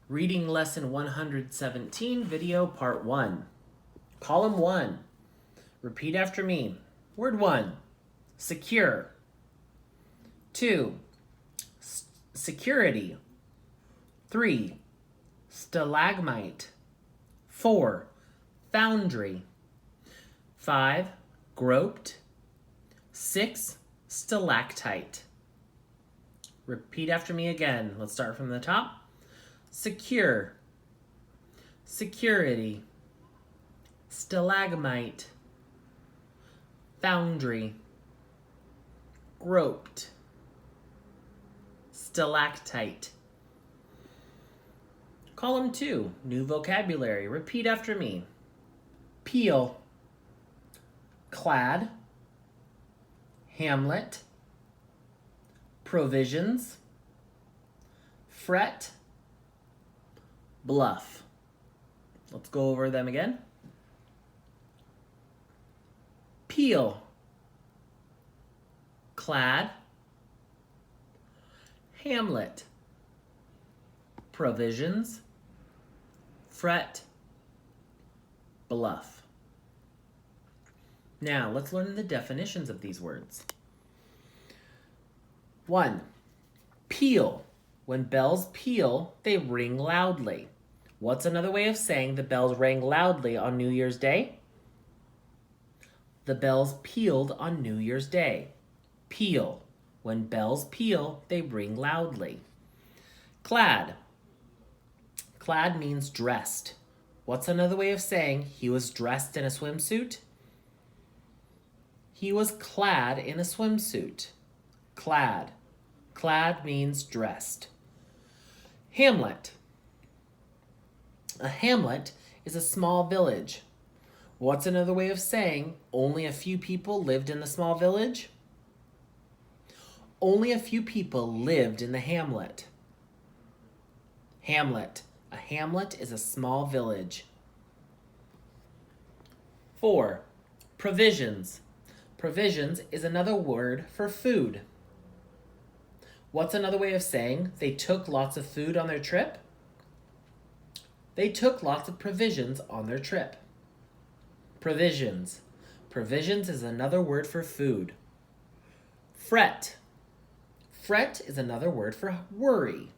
Reading Lesson 117, Video Part 1. Column 1. Repeat after me. Word 1. Secure. 2. Security. 3. Stalagmite. 4. Foundry. 5. Groped. 6. Stalactite. Repeat after me again. Let's start from the top. Secure, security, stalagmite, foundry, groped, stalactite. Column 2, new vocabulary. Repeat after me. Peel, clad, hamlet, provisions, fret, bluff. Let's go over them again. Peel, clad, hamlet, provisions, fret, bluff. Now, let's learn the definitions of these words. 1. Peal. When bells peal, they ring loudly. What's another way of saying the bells rang loudly on New Year's Day? The bells pealed on New Year's Day. Peal. When bells peal, they ring loudly. Clad. Clad means dressed. What's another way of saying he was dressed in a swimsuit? He was clad in a swimsuit. Clad. Clad means dressed. Hamlet. A hamlet is a small village. What's another way of saying only a few people lived in the small village? Only a few people lived in the hamlet. Hamlet. A hamlet is a small village. 4. Provisions. Provisions is another word for food. What's another way of saying they took lots of food on their trip? They took lots of provisions on their trip. Provisions. Provisions is another word for food. Fret. Fret is another word for worry.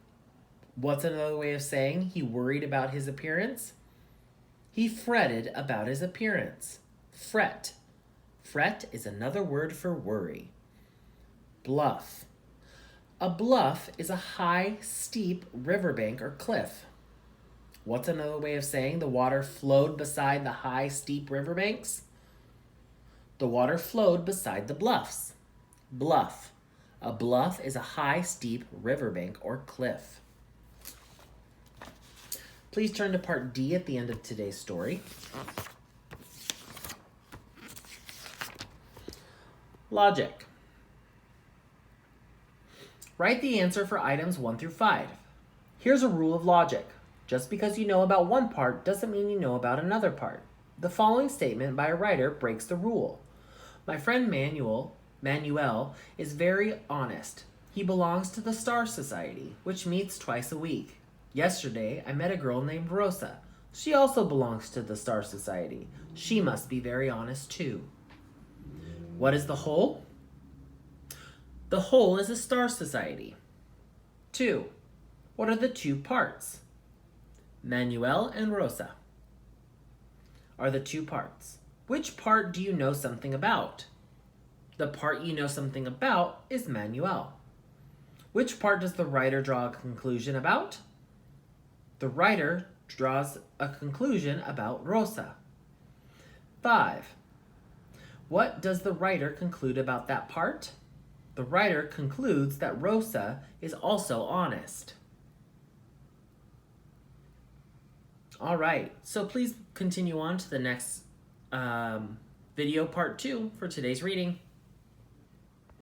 What's another way of saying he worried about his appearance? He fretted about his appearance. Fret. Fret is another word for worry. Bluff. A bluff is a high, steep riverbank or cliff. What's another way of saying the water flowed beside the high, steep riverbanks? The water flowed beside the bluffs. Bluff. A bluff is a high, steep riverbank or cliff. Please turn to part D at the end of today's story. Logic. Write the answer for items 1 through 5. Here's a rule of logic. Just because you know about one part doesn't mean you know about another part. The following statement by a writer breaks the rule. My friend Manuel is very honest. He belongs to the Star Society, which meets twice a week. Yesterday, I met a girl named Rosa. She also belongs to the Star Society. She must be very honest too. What is the whole? The whole is a Star Society. 2. What are the two parts? Manuel and Rosa are the two parts. Which part do you know something about? The part you know something about is Manuel. Which part does the writer draw a conclusion about? The writer draws a conclusion about Rosa. 5. What does the writer conclude about that part? The writer concludes that Rosa is also honest. All right, so please continue on to the next video, part 2, for today's reading.